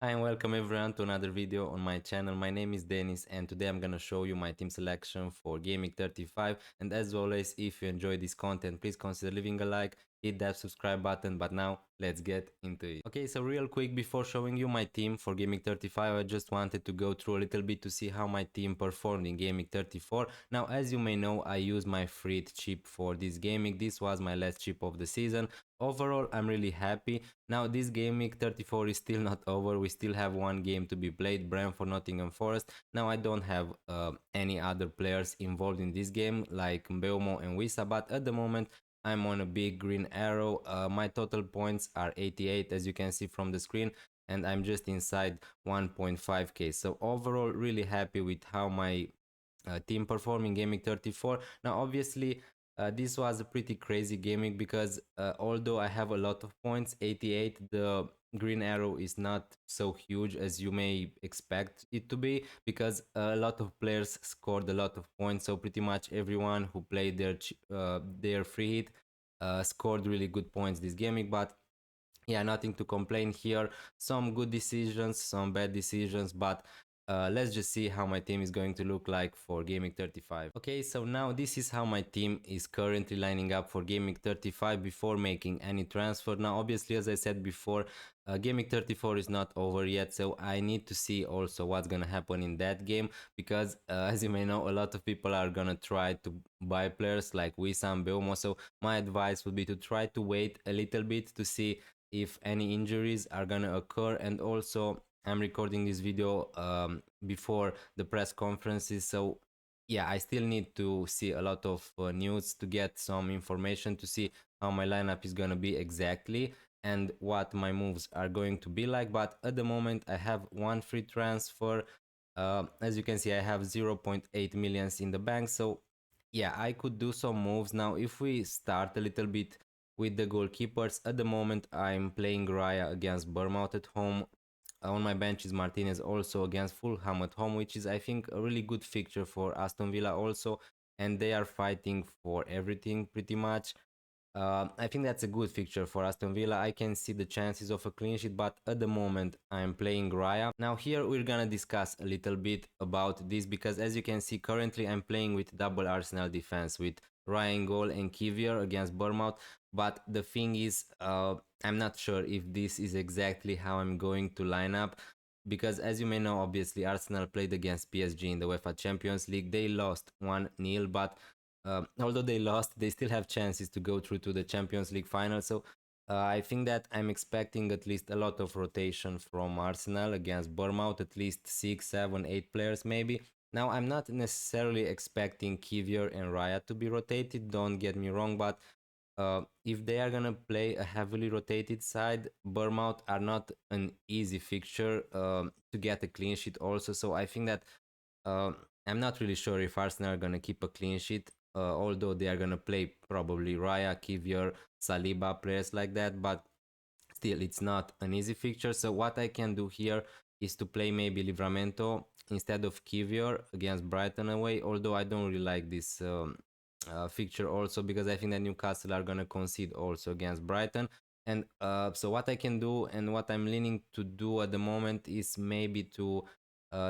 Hi and welcome everyone to another video on my channel. My name is Denis and today I'm gonna show you my team selection for Gaming 35, and as always, if you enjoy this content, please consider leaving a like, hit that subscribe button. But now let's get into it. Okay, so real quick before showing you my team for Gaming 35, I just wanted to go through a little bit to see how my team performed in Gaming 34. Now, as you may know, I use my free chip for this gaming. This was my last chip of the season. Overall, I'm really happy. Now, this game week 34 is still not over. We still have one game to be played, Brentford Nottingham Forest. Now, I don't have any other players involved in this game like Mbeumo and Wissa, but at the moment, I'm on a big green arrow. My total points are 88, as you can see from the screen, and I'm just inside 1.5k. So overall, really happy with how my team performing gaming 34. Now obviously this was a pretty crazy gaming because although I have a lot of points, 88, the green arrow is not so huge as you may expect it to be, because a lot of players scored a lot of points. So pretty much everyone who played their free hit scored really good points this gaming. But yeah, nothing to complain here. Some good decisions, some bad decisions, but let's just see how my team is going to look like for Gaming 35. Okay, so now this is how my team is currently lining up for Gaming 35 before making any transfer. Now, obviously, as I said before, Gaming 34 is not over yet, so I need to see also what's gonna happen in that game, because as you may know, a lot of people are gonna try to buy players like Wissam, Beumo. So my advice would be to try to wait a little bit to see if any injuries are gonna occur. And also, I'm recording this video before the press conferences, so yeah, I still need to see a lot of news to get some information to see how my lineup is gonna be exactly and what my moves are going to be like. But at the moment, I have one free transfer. As you can see, I have 0.8 millions in the bank, so yeah, I could do some moves. Now if we start a little bit with the goalkeepers, at the moment I'm playing Raya against Bournemouth at home. On my bench is Martinez also against Fulham at home, which is I think a really good fixture for Aston Villa also, and they are fighting for everything pretty much. I think that's a good fixture for Aston Villa. I can see the chances of a clean sheet, but at the moment I'm playing Raya. Now here we're gonna discuss a little bit about this, because as you can see currently I'm playing with double Arsenal defense with Raya in goal and Kivior against Bournemouth. But the thing is, I'm not sure if this is exactly how I'm going to line up, because as you may know, obviously Arsenal played against PSG in the UEFA Champions League. They lost 1-0, but although they lost, they still have chances to go through to the Champions League final. So I think that I'm expecting at least a lot of rotation from Arsenal against Bournemouth, at least 6, 7, 8 players maybe. Now, I'm not necessarily expecting Kivior and Raya to be rotated, don't get me wrong, but if they are gonna play a heavily rotated side, Bournemouth are not an easy fixture to get a clean sheet also. So I think that uh, I'm not really sure if Arsenal are gonna keep a clean sheet, although they are gonna play probably Raya, Kivior, Saliba, players like that. But still, it's not an easy fixture. So what I can do here is to play maybe Livramento instead of Kivior against Brighton away. Although I don't really like this fixture also, because I think that Newcastle are gonna concede also against Brighton. And so what I can do and what I'm leaning to do at the moment is maybe to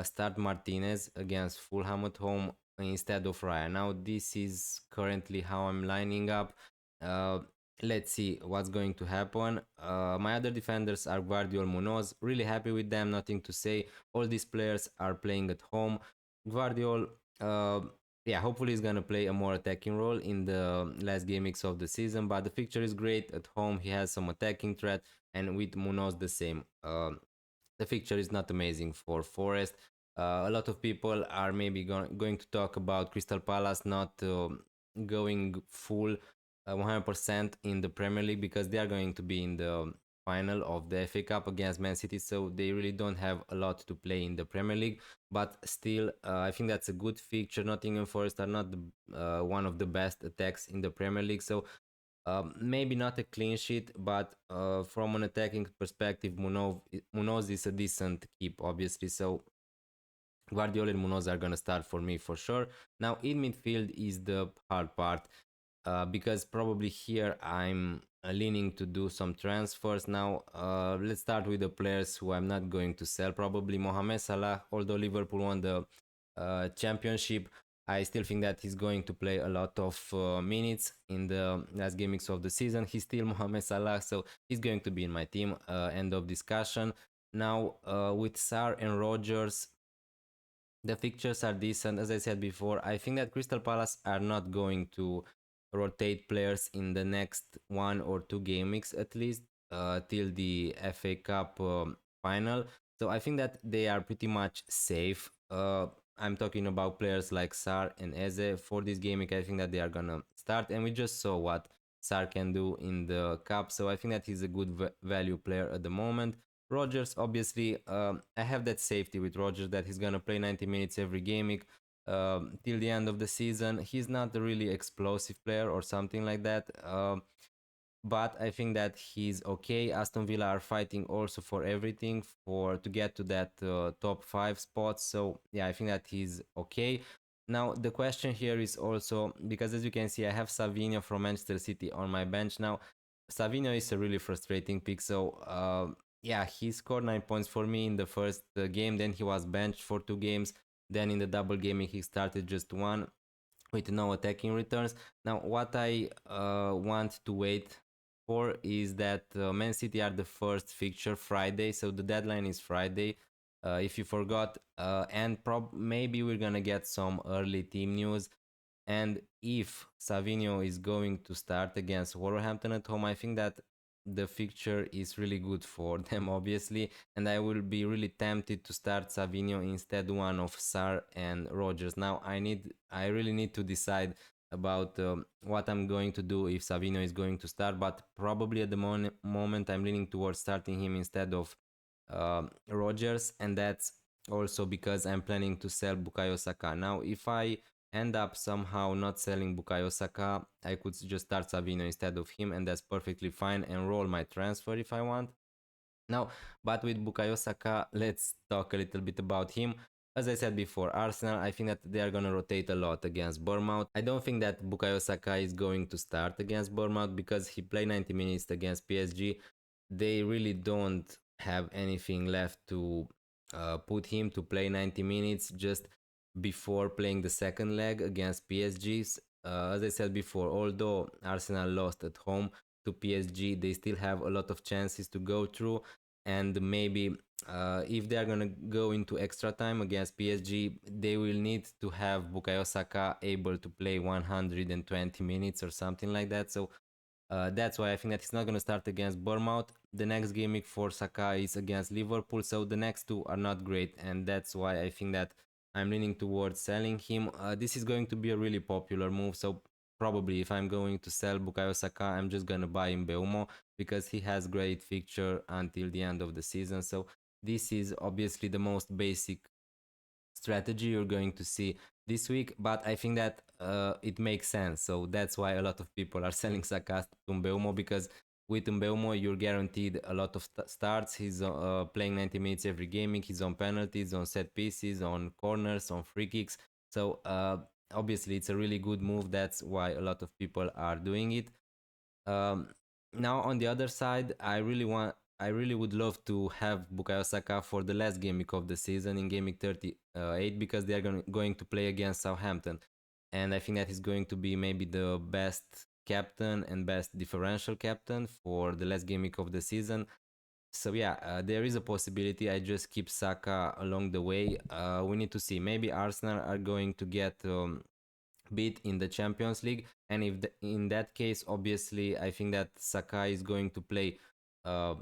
start Martinez against Fulham at home instead of Raya. Now this is currently how I'm lining up. Uh, let's see what's going to happen. My other defenders are Guardiola, Munoz. Really happy with them, nothing to say. All these players are playing at home. Guardiola, uh, yeah, hopefully he's gonna play a more attacking role in the last game mix of the season. But the fixture is great at home. He has some attacking threat, and with Munoz the same. The fixture is not amazing for Forest. A lot of people are maybe going to talk about Crystal Palace not going full 100% in the Premier League, because they are going to be in the final of the FA Cup against Man City, so they really don't have a lot to play in the Premier League. But still, I think that's a good fixture. Nottingham Forest are not one of the best attacks in the Premier League, so maybe not a clean sheet, but from an attacking perspective, Munoz is a decent keep, obviously. So Guardiola and Munoz are going to start for me for sure. Now, in midfield is the hard part, because probably here I'm leaning to do some transfers. Now, let's start with the players who I'm not going to sell. Probably Mohamed Salah, although Liverpool won the championship, I still think that he's going to play a lot of minutes in the last game weeks of the season. He's still Mohamed Salah, so he's going to be in my team. End of discussion. Now, with Sar and Rogers, the fixtures are decent. As I said before, I think that Crystal Palace are not going to rotate players in the next 1 or 2 game weeks at least till the FA Cup final. So I think that they are pretty much safe. I'm talking about players like Sar and Eze for this game week. I think that they are gonna start, and we just saw what Sar can do in the cup. So I think that he's a good value player at the moment. Rogers, obviously, I have that safety with Rogers that he's gonna play 90 minutes every game week till the end of the season. He's not a really explosive player or something like that. But I think that he's okay. Aston Villa are fighting also for everything for to get to that top 5 spots. So yeah, I think that he's okay. Now the question here is also because as you can see, I have Savinho from Manchester City on my bench now. Savinho is a really frustrating pick. So yeah, he scored 9 points for me in the first game. Then he was benched for 2 games. Then in the double gaming, he started just one with no attacking returns. Now, what I want to wait for is that Man City are the first fixture Friday, so the deadline is Friday. If you forgot, and maybe we're gonna get some early team news. And if Savinho is going to start against Wolverhampton at home, I think that the fixture is really good for them, obviously. And I will be really tempted to start Savinho instead one of Sar and Rogers. Now I really need to decide about what I'm going to do if Savinho is going to start. But probably at the moment I'm leaning towards starting him instead of Rogers, and that's also because I'm planning to sell Bukayo Saka. Now, if I end up somehow not selling Bukayo Saka, I could just start Savino instead of him, and that's perfectly fine, and roll my transfer if I want. Now, but with Bukayo Saka, let's talk a little bit about him. As I said before, Arsenal, I think that they are going to rotate a lot against Bournemouth. I don't think that Bukayo Saka is going to start against Bournemouth because he played 90 minutes against PSG. They really don't have anything left to put him to play 90 minutes just before playing the second leg against PSG's. As I said before, although Arsenal lost at home to PSG, they still have a lot of chances to go through, and maybe if they are going to go into extra time against PSG, they will need to have Bukayo Saka able to play 120 minutes or something like that. So that's why I think that he's not going to start against Bournemouth. The next game week for Saka is against Liverpool, so the next two are not great, and that's why I think that I'm leaning towards selling him. This is going to be a really popular move, so probably if I'm going to sell Bukayo Saka, I'm just going to buy him Mbeumo because he has great fixture until the end of the season. So this is obviously the most basic strategy you're going to see this week, but I think that it makes sense. So that's why a lot of people are selling Saka to Mbeumo because with Mbeumo you're guaranteed a lot of starts. He's playing 90 minutes every gaming. He's on penalties, on set pieces, on corners, on free kicks. So obviously it's a really good move. That's why a lot of people are doing it. Um, Now on the other side, I really would love to have Bukayo Saka for the last game week of the season in game week 38 because they are going to play against Southampton, and I think that is going to be maybe the best captain and best differential captain for the last game week of the season. So yeah, there is a possibility I just keep Saka along the way. We need to see. Maybe Arsenal are going to get beat in the Champions League. And if in that case, obviously, I think that Saka is going to play uh,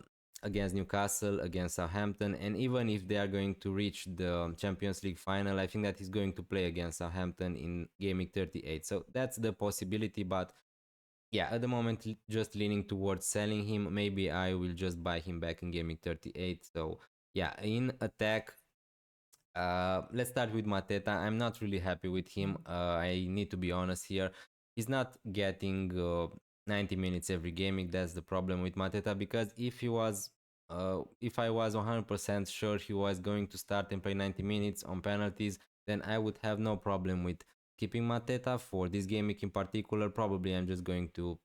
against Newcastle, against Southampton, and even if they are going to reach the Champions League final, I think that he's going to play against Southampton in Game Week 38. So that's the possibility, but yeah, at the moment, just leaning towards selling him. Maybe I will just buy him back in Game Week 38. So yeah, in attack, let's start with Mateta. I'm not really happy with him. I need to be honest here. He's not getting 90 minutes every gaming. That's the problem with Mateta because if I was 100% sure he was going to start and play 90 minutes on penalties, then I would have no problem with keeping Mateta for this gaming in particular. Probably I'm just going to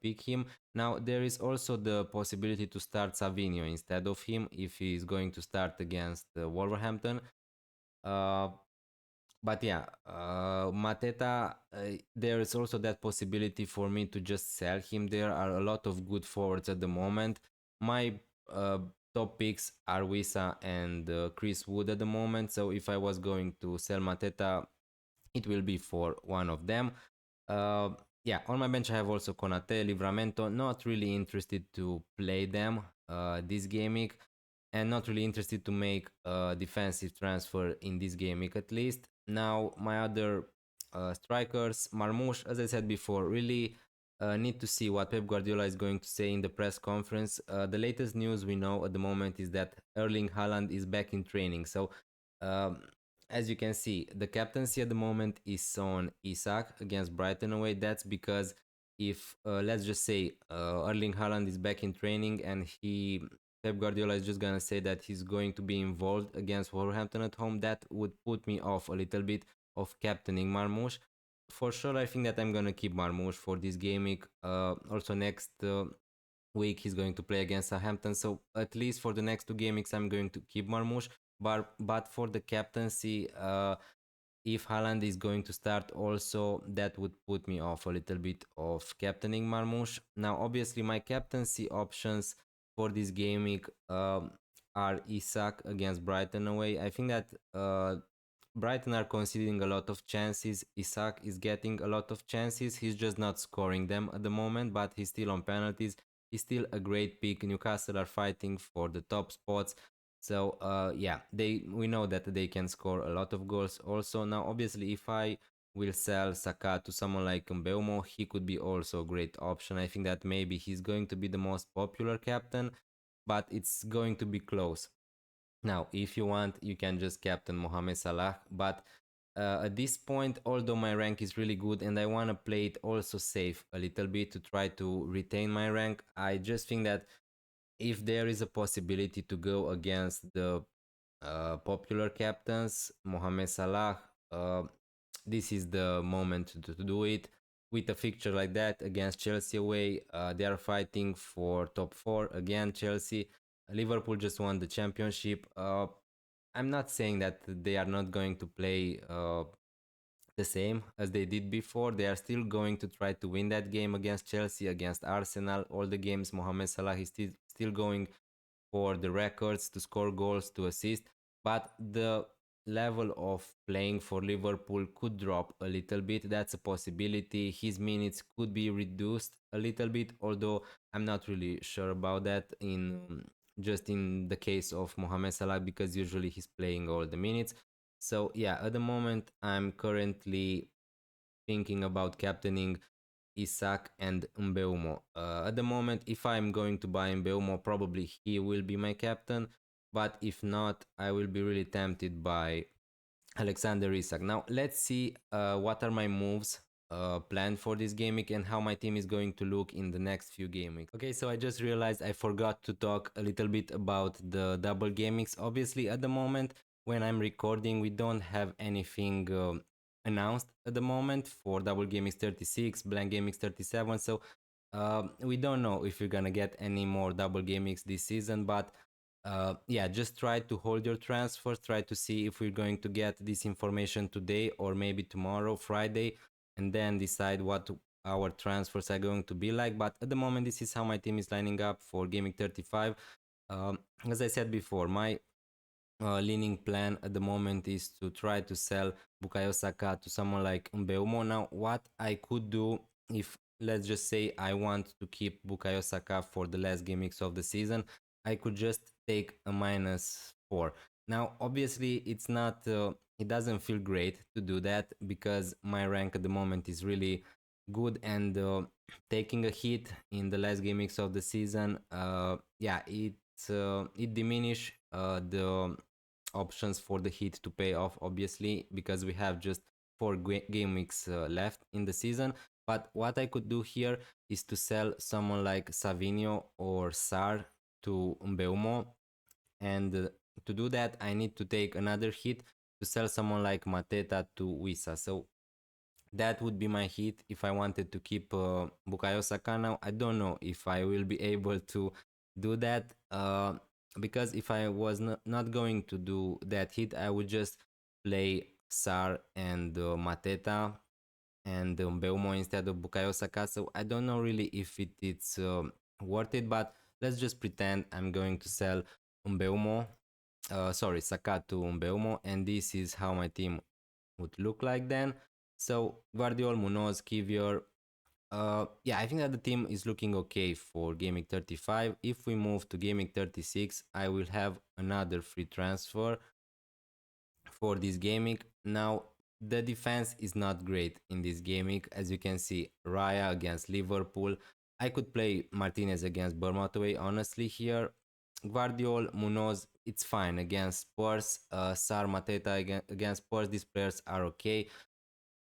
pick him. Now there is also the possibility to start Savinio instead of him if he is going to start against Wolverhampton. Uh, but yeah, Mateta, there is also that possibility for me to just sell him. There are a lot of good forwards at the moment. My uh, top picks are Wisa and Chris Wood at the moment. So if I was going to sell Mateta, it will be for one of them. Uh, yeah, on my bench I have also Konate, Livramento. Not really interested to play them this game week, and not really interested to make a defensive transfer in this game week at least. Now my other strikers, Marmoush, as I said before, really need to see what Pep Guardiola is going to say in the press conference. The latest news we know at the moment is that Erling Haaland is back in training. So um, as you can see, the captaincy at the moment is on Isak against Brighton away. That's because if let's just say Erling Haaland is back in training and he Pep Guardiola is just gonna say that he's going to be involved against Wolverhampton at home, that would put me off a little bit of captaining Marmoush. For sure, I think that I'm gonna keep Marmoush for this game week. Also next week he's going to play against Southampton. So at least for the next two game weeks, I'm going to keep Marmoush. But for the captaincy, if Haaland is going to start also, that would put me off a little bit of captaining Marmoush. Now, obviously, my captaincy options for this game week are Isak against Brighton away. I think that Brighton are conceding a lot of chances. Isak is getting a lot of chances. He's just not scoring them at the moment, but he's still on penalties. He's still a great pick. Newcastle are fighting for the top spots. So yeah, we know that they can score a lot of goals. Also, now obviously, if I will sell Saka to someone like Mbeumo, he could be also a great option. I think that maybe he's going to be the most popular captain, but it's going to be close. Now, if you want, you can just captain Mohamed Salah, but at this point, although my rank is really good and I want to play it also safe a little bit to try to retain my rank, I just think that if there is a possibility to go against the popular captains, Mohamed Salah, this is the moment to do it. With a fixture like that against Chelsea away, they are fighting for top four again. Chelsea, Liverpool just won the championship. I'm not saying that they are not going to play the same as they did before. They are still going to try to win that game against Chelsea, against Arsenal. All the games, Mohamed Salah is still going for the records, to score goals, to assist. But the level of playing for Liverpool could drop a little bit. That's a possibility. His minutes could be reduced a little bit, although I'm not really sure about that in just in the case of Mohamed Salah because usually he's playing all the minutes. So yeah, at the moment I'm currently thinking about captaining Isak and Mbeumo. At the moment, if I'm going to buy Mbeumo, probably he will be my captain. But if not, I will be really tempted by Alexander Isak. Now, let's see what are my moves planned for this game week and how my team is going to look in the next few game weeks. Okay, so I just realized I forgot to talk a little bit about the double game weeks. Obviously, at the moment, when I'm recording, we don't have anything announced at the moment for double game weeks 36, blank game weeks 37. So we don't know if you're gonna get any more double game weeks this season, but yeah, just try to hold your transfers. Try to see if we're going to get this information today or maybe tomorrow, Friday, and then decide what our transfers are going to be like. But at the moment, this is how my team is lining up for Gaming 35. As I said before, my leaning plan at the moment is to try to sell Bukayo Saka to someone like Mbeumo. Now, what I could do if, let's just say, I want to keep Bukayo Saka for the last game weeks of the season, I could just take a -4. Now, obviously, it's not, it doesn't feel great to do that because my rank at the moment is really good and taking a hit in the last game weeks of the season, yeah, it diminish the options for the hit to pay off, obviously, because we have just four game weeks left in the season. But what I could do here is to sell someone like Savinio or Sar to Mbeumo, and to do that, I need to take another hit to sell someone like Mateta to Wisa. So That would be my hit if I wanted to keep Bukayo Saka now. I don't know if I will be able to do that, because if I was not going to do that hit, I would just play Sar and Mateta and Mbeumo instead of Bukayo Saka. So I don't know really if it's worth it, but let's just pretend I'm going to sell Mbeumo, sorry, Saka to Mbeumo, and this is how my team would look like then. So Guardiol, Munoz, Kivior. Yeah, I think that the team is looking okay for Gaming 35. If we move to Gaming 36, I will have another free transfer for this gaming. Now, the defense is not great in this gaming. As you can see, Raya against Liverpool. I could play Martinez against Bournemouth away. Honestly, here, Guardiol, Munoz, it's fine against Spurs. Sar, Mateta against Spurs. These players are okay.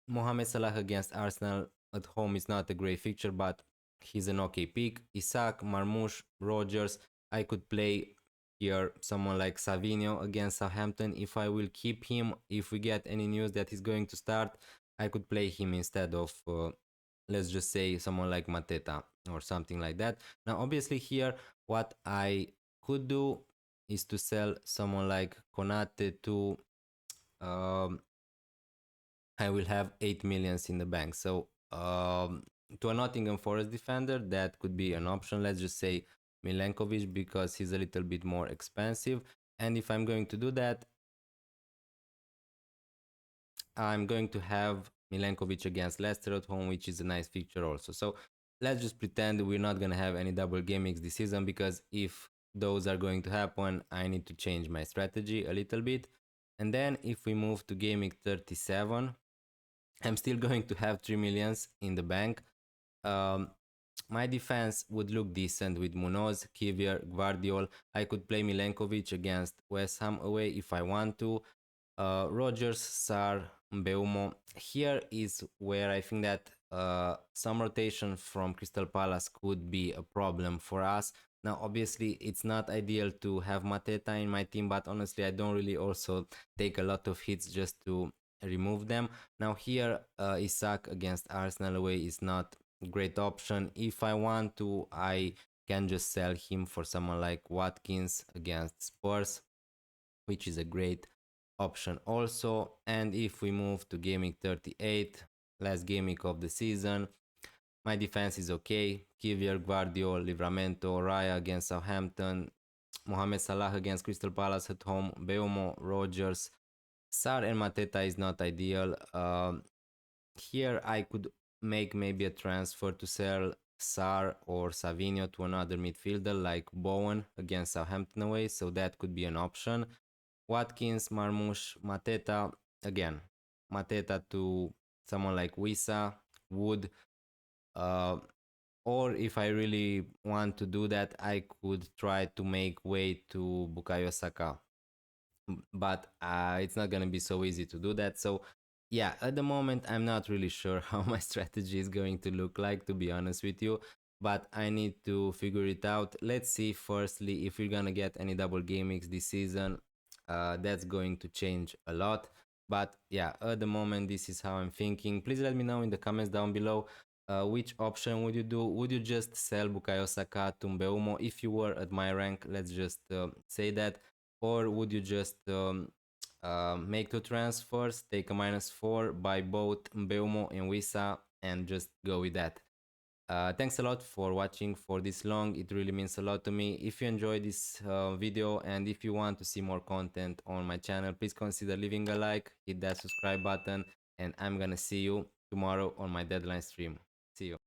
Mohamed Salah against Arsenal at home is not a great fixture, but he's an okay pick. Isaac, Marmoush, Rogers. I could play here someone like Savinho against Southampton. If I will keep him, if we get any news that he's going to start, I could play him instead of, let's just say, someone like Mateta or something like that. Now, obviously, here, what I could do is to sell someone like Konate to um, I will have 8 millions in the bank. So to a Nottingham Forest defender, that could be an option. Let's just say Milenkovic because he's a little bit more expensive. And if I'm going to do that, I'm going to have Milenkovic against Leicester at home, which is a nice fixture also. So let's just pretend we're not going to have any double game weeks this season, because if those are going to happen, I need to change my strategy a little bit. And then if we move to gaming 37, I'm still going to have 3 millions in the bank. Um, my defense would look decent with Munoz, Kivier, Guardiol. I could play Milenkovic against West Ham away if I want to. Rogers, Sar, Mbeumo. Here is where I think that some rotation from Crystal Palace could be a problem for us. Now, obviously, it's not ideal to have Mateta in my team, but honestly, I don't really also take a lot of hits just to remove them. Now, here, Isaac against Arsenal away is not a great option. If I want to, I can just sell him for someone like Watkins against Spurs, which is a great option also. And if we move to gaming 38, last gaming of the season, my defense is okay. Kivier, Guardiol, Livramento, Raya against Southampton, Mohamed Salah against Crystal Palace at home, Beumo, Rogers, Sar and Mateta is not ideal. Here I could make maybe a transfer to sell Sar or Savinho to another midfielder like Bowen against Southampton away, so that could be an option. Watkins, Marmoush, Mateta, again, Mateta to someone like Wisa, Wood, uh, or if I really want to do that, I could try to make way to Bukayo Saka, but it's not gonna be so easy to do that. So yeah, at the moment I'm not really sure how my strategy is going to look like, to be honest with you, but I need to figure it out. Let's see firstly if we're gonna get any double game weeks this season. That's going to change a lot, but yeah, at the moment this is how I'm thinking. Please let me know in the comments down below, which option would you do? Would you just sell Bukayo Saka to Mbeumo if you were at my rank? Let's just say that. Or would you just make two transfers, take a -4, buy both Mbeumo and Wisa, and just go with that? Thanks a lot for watching for this long. It really means a lot to me. If you enjoyed this video and if you want to see more content on my channel, please consider leaving a like, hit that subscribe button, and I'm gonna see you tomorrow on my deadline stream. See you.